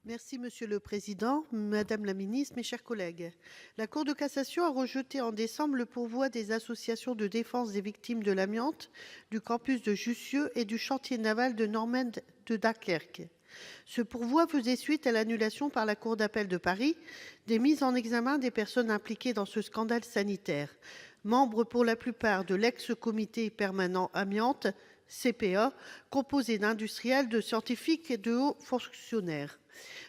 Merci Monsieur le Président, Madame la Ministre, mes chers collègues. La Cour de cassation a rejeté en décembre le pourvoi des associations de défense des victimes de l'amiante du campus de Jussieu et du chantier naval de Normand de Dunkerque. Ce pourvoi faisait suite à l'annulation par la Cour d'appel de Paris des mises en examen des personnes impliquées dans ce scandale sanitaire, membres pour la plupart de l'ex-comité permanent amiante, CPA, composé d'industriels, de scientifiques et de hauts fonctionnaires.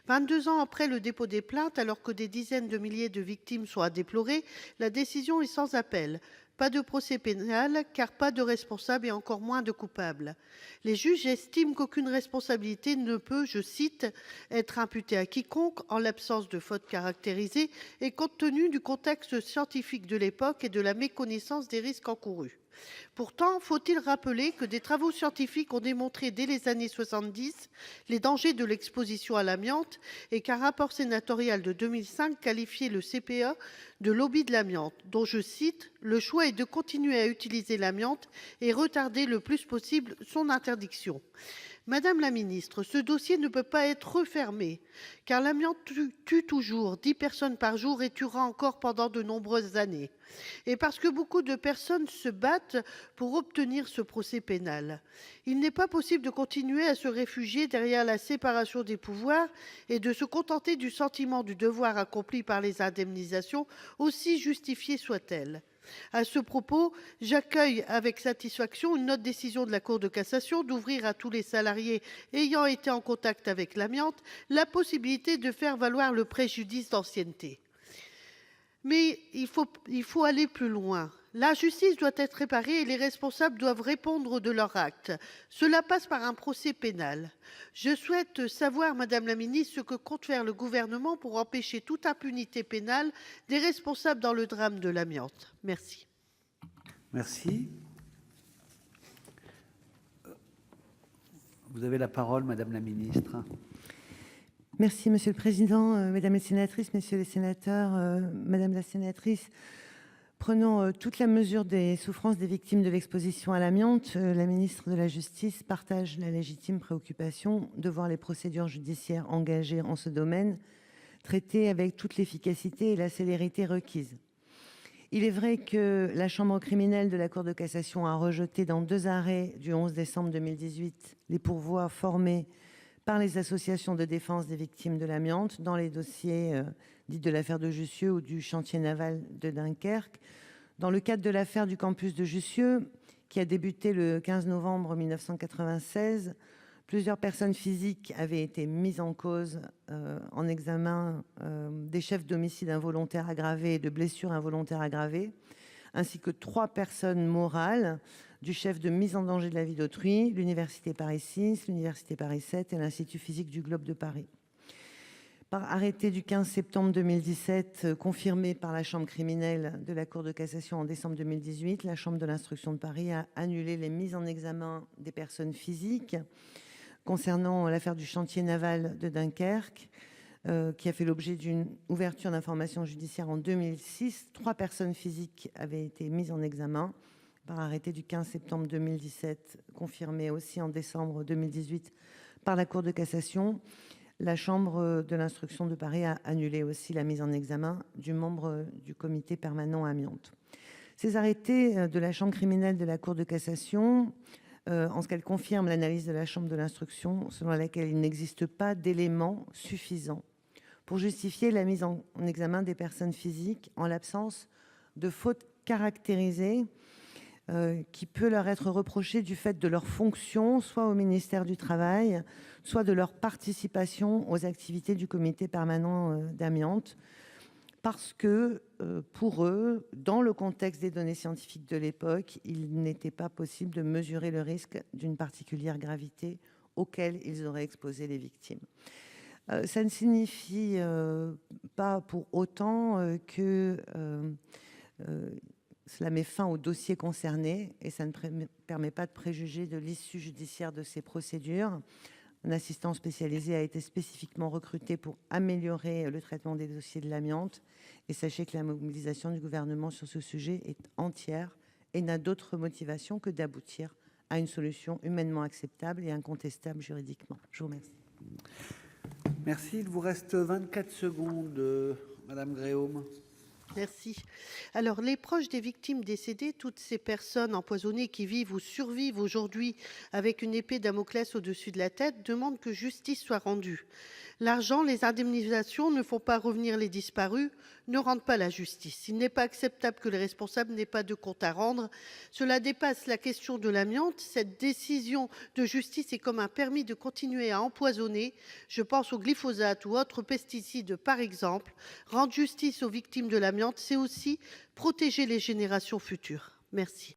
22 ans après le dépôt des plaintes, alors que des dizaines de milliers de victimes sont à déplorer, la décision est sans appel. Pas de procès pénal, car pas de responsable et encore moins de coupable. Les juges estiment qu'aucune responsabilité ne peut, je cite, être imputée à quiconque en l'absence de faute caractérisée et compte tenu du contexte scientifique de l'époque et de la méconnaissance des risques encourus. Pourtant, faut-il rappeler que des travaux scientifiques ont démontré dès les années 70 les dangers de l'exposition à l'amiante et qu'un rapport sénatorial de 2005 qualifiait le CPA de lobby de l'amiante, dont je cite : le choix est de continuer à utiliser l'amiante et retarder le plus possible son interdiction. Madame la ministre, ce dossier ne peut pas être refermé, car l'amiante tue toujours 10 personnes par jour et tuera encore pendant de nombreuses années. Et parce que beaucoup de personnes se battent pour obtenir ce procès pénal. Il n'est pas possible de continuer à se réfugier derrière la séparation des pouvoirs et de se contenter du sentiment du devoir accompli par les indemnisations, aussi justifiées soient-elles. À ce propos, j'accueille avec satisfaction une autre décision de la Cour de cassation d'ouvrir à tous les salariés ayant été en contact avec l'amiante la possibilité de faire valoir le préjudice d'ancienneté. Mais il faut aller plus loin. La justice doit être réparée et les responsables doivent répondre de leurs actes. Cela passe par un procès pénal. Je souhaite savoir, Madame la Ministre, ce que compte faire le gouvernement pour empêcher toute impunité pénale des responsables dans le drame de l'amiante. Merci. Merci. Vous avez la parole, Madame la Ministre. Merci, Monsieur le Président, Mesdames les sénatrices, Messieurs les sénateurs, Madame la sénatrice. Prenant toute la mesure des souffrances des victimes de l'exposition à l'amiante, la ministre de la Justice partage la légitime préoccupation de voir les procédures judiciaires engagées en ce domaine traitées avec toute l'efficacité et la célérité requises. Il est vrai que la chambre criminelle de la Cour de cassation a rejeté dans 2 arrêts du 11 décembre 2018 les pourvois formés par les associations de défense des victimes de l'amiante dans les dossiers dits de l'affaire de Jussieu ou du chantier naval de Dunkerque. Dans le cadre de l'affaire du campus de Jussieu, qui a débuté le 15 novembre 1996, plusieurs personnes physiques avaient été mises en cause en examen des chefs d'homicide involontaire aggravé et de blessures involontaires aggravées, ainsi que 3 personnes morales du chef de mise en danger de la vie d'autrui, l'Université Paris 6, l'Université Paris 7 et l'Institut physique du Globe de Paris. Par arrêté du 15 septembre 2017, confirmé par la Chambre criminelle de la Cour de cassation en décembre 2018, la Chambre de l'instruction de Paris a annulé les mises en examen des personnes physiques concernant l'affaire du chantier naval de Dunkerque, qui a fait l'objet d'une ouverture d'information judiciaire en 2006. 3 personnes physiques avaient été mises en examen par arrêté du 15 septembre 2017, confirmé aussi en décembre 2018 par la Cour de cassation. La Chambre de l'instruction de Paris a annulé aussi la mise en examen du membre du comité permanent amiante. Ces arrêtés de la Chambre criminelle de la Cour de cassation, en ce qu'elle confirme l'analyse de la Chambre de l'instruction, selon laquelle il n'existe pas d'éléments suffisants pour justifier la mise en examen des personnes physiques en l'absence de fautes caractérisées qui peut leur être reprochée du fait de leur fonction, soit au ministère du Travail, soit de leur participation aux activités du comité permanent d'amiante, parce que pour eux, dans le contexte des données scientifiques de l'époque, il n'était pas possible de mesurer le risque d'une particulière gravité auquel ils auraient exposé les victimes. Ça ne signifie pas pour autant que cela met fin au dossier concerné et ça ne permet pas de préjuger de l'issue judiciaire de ces procédures. Un assistant spécialisé a été spécifiquement recruté pour améliorer le traitement des dossiers de l'amiante. Et sachez que la mobilisation du gouvernement sur ce sujet est entière et n'a d'autre motivation que d'aboutir à une solution humainement acceptable et incontestable juridiquement. Je vous remercie. Merci. Il vous reste 24 secondes, Madame Gréaume. Merci. Alors, les proches des victimes décédées, toutes ces personnes empoisonnées qui vivent ou survivent aujourd'hui avec une épée Damoclès au-dessus de la tête, demandent que justice soit rendue. L'argent, les indemnisations ne font pas revenir les disparus, ne rendent pas la justice. Il n'est pas acceptable que les responsables n'aient pas de compte à rendre. Cela dépasse la question de l'amiante. Cette décision de justice est comme un permis de continuer à empoisonner. Je pense au glyphosate ou autres pesticides, par exemple. Rendre justice aux victimes de l'amiante, c'est aussi protéger les générations futures. Merci.